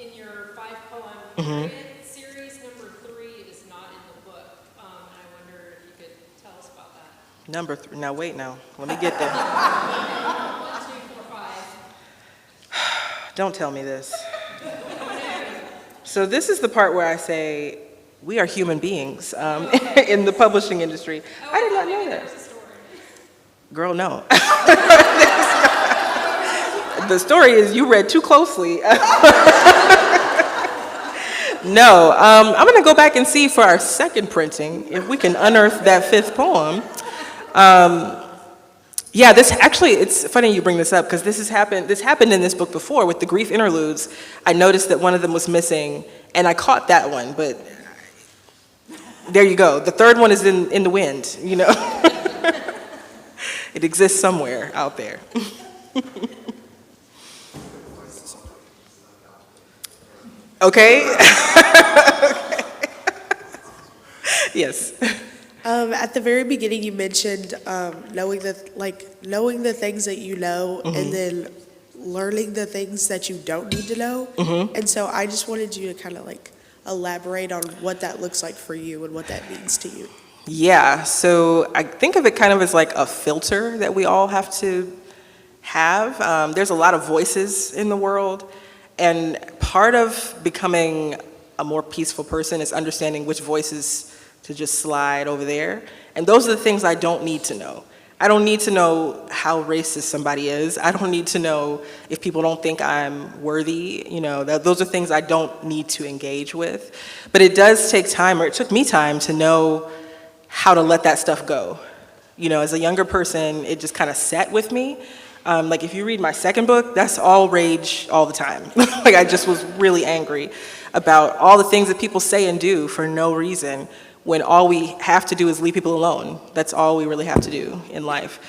in your 5-poem period series, number 3 is not in the book. And I wonder if you could tell us about that. Number 3, now wait now, let me get there. 1, 2, 4, 5. Don't tell me this. So this is the part where I say, we are human beings in the publishing industry. I did not know that. Girl, no. The story is you read too closely. No, I'm gonna go back and see for our second printing if we can unearth that 5th poem. Yeah, it's funny you bring this up, because this happened in this book before with the grief interludes. I noticed that one of them was missing, and I caught that one, but there you go. The 3rd one is in the wind, It exists somewhere out there. Okay? Yes. At the very beginning, you mentioned knowing the things that you know, and then learning the things that you don't need to know. And so I just wanted you to kind of elaborate on what that looks like for you and what that means to you. Yeah, so I think of it kind of as like a filter that we all have to have. There's a lot of voices in the world, and part of becoming a more peaceful person is understanding which voices to just slide over there. And those are the things I don't need to know. I don't need to know how racist somebody is. I don't need to know if people don't think I'm worthy. Those are things I don't need to engage with. But it does take time, or it took me time to know how to let that stuff go. As a younger person, it just kind of sat with me. If you read my second book, that's all rage all the time. I just was really angry about all the things that people say and do for no reason, when all we have to do is leave people alone. That's all we really have to do in life.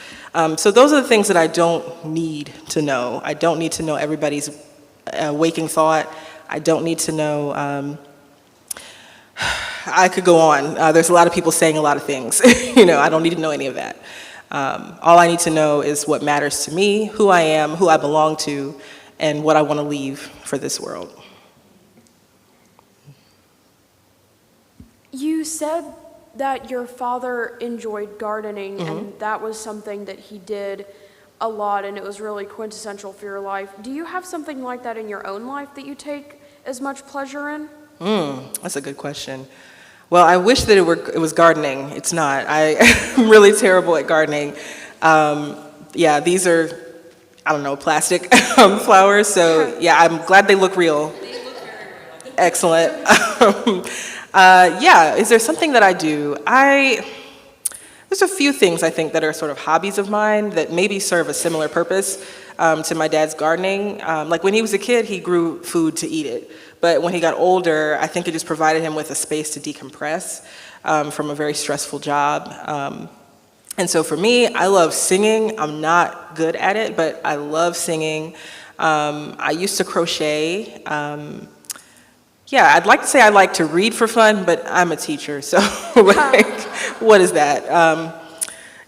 So those are the things that I don't need to know. I don't need to know everybody's waking thought. I don't need to know, I could go on. There's a lot of people saying a lot of things. I don't need to know any of that. All I need to know is what matters to me, who I am, who I belong to, and what I want to leave for this world. You said that your father enjoyed gardening, and that was something that he did a lot, and it was really quintessential for your life. Do you have something like that in your own life that you take as much pleasure in? That's a good question. Well, I wish that it was gardening. It's not. I'm really terrible at gardening. Yeah, these are, I don't know, plastic flowers. So yeah, I'm glad they look real. They look very real. Excellent. Yeah, is there something that I do? There's a few things I think that are sort of hobbies of mine that maybe serve a similar purpose. to my dad's gardening. Like when he was a kid, he grew food to eat it. But when he got older, I think it just provided him with a space to decompress from a very stressful job. And so for me, I love singing. I'm not good at it, but I love singing. I used to crochet. Yeah, I'd like to say I like to read for fun, but I'm a teacher, so like, what is that?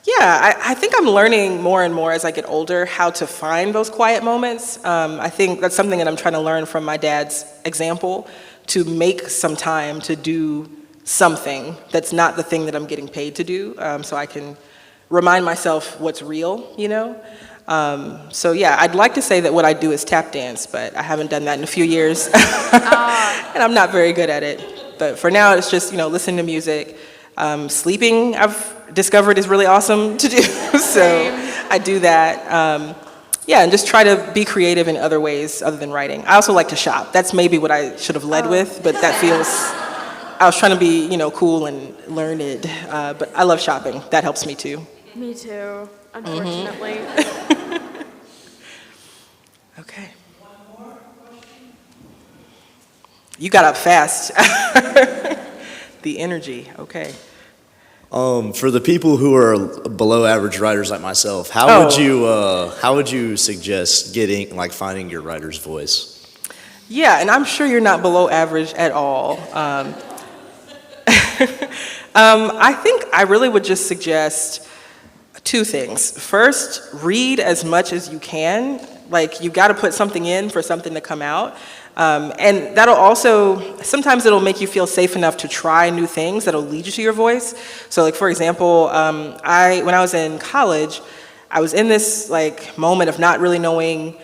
Yeah, I think I'm learning more and more as I get older how to find those quiet moments. I think that's something that I'm trying to learn from my dad's example, to make some time to do something that's not the thing that I'm getting paid to do, so I can remind myself what's real, you know? So yeah, I'd like to say that what I do is tap dance, but I haven't done that in a few years, and I'm not very good at it. But for now, it's just, you know, listening to music. Sleeping, I've discovered, is really awesome to do, so I do that. Yeah, and just try to be creative in other ways other than writing. I also like to shop. That's maybe what I should have led with, but that feels, I was trying to be, you know, cool and learned, but I love shopping. That helps me too. Me too, unfortunately. Okay. You got up fast. The energy, okay. For the people who are below average writers like myself, how would you suggest finding your writer's voice? Yeah, and I'm sure you're not below average at all. I think I really would just suggest two things. First, read as much as you can. Like, you've got to put something in for something to come out. And that'll also, sometimes it'll make you feel safe enough to try new things that'll lead you to your voice. So like, for example, when I was in college, I was in this like moment of not really knowing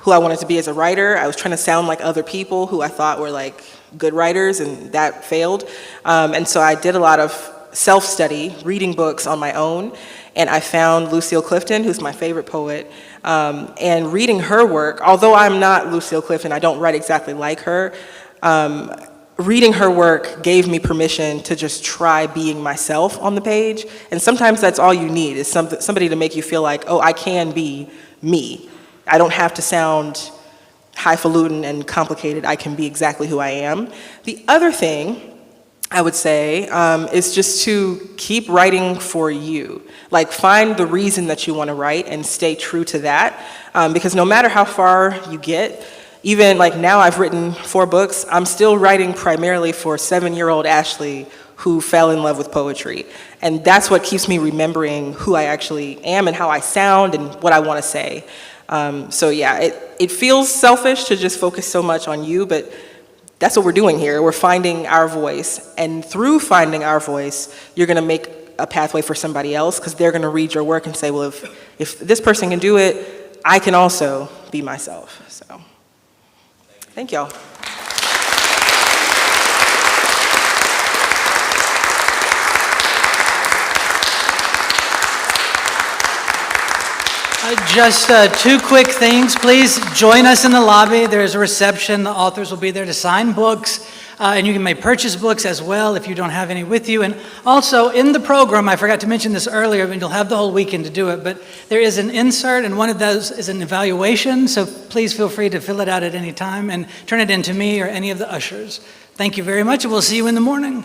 who I wanted to be as a writer. I was trying to sound like other people who I thought were like good writers, and that failed. And so I did a lot of self-study, reading books on my own, and I found Lucille Clifton, who's my favorite poet, and reading her work, although I'm not Lucille Clifton, I don't write exactly like her, reading her work gave me permission to just try being myself on the page, and sometimes that's all you need, is somebody to make you feel like, oh, I can be me. I don't have to sound highfalutin and complicated, I can be exactly who I am. The other thing I would say is just to keep writing for you. Like, find the reason that you want to write and stay true to that, because no matter how far you get, even like now I've written 4 books, I'm still writing primarily for 7-year-old Ashley who fell in love with poetry. And that's what keeps me remembering who I actually am and how I sound and what I want to say. So yeah, it feels selfish to just focus so much on you, but that's what we're doing here. We're finding our voice, and through finding our voice, you're gonna make a pathway for somebody else, because they're gonna read your work and say, well, if this person can do it, I can also be myself. So, thank y'all. Just 2 quick things. Please join us in the lobby. There's a reception. The authors will be there to sign books. And you may purchase books as well if you don't have any with you. And also in the program, I forgot to mention this earlier, but you'll have the whole weekend to do it, but there is an insert, and one of those is an evaluation. So please feel free to fill it out at any time and turn it in to me or any of the ushers. Thank you very much, and we'll see you in the morning.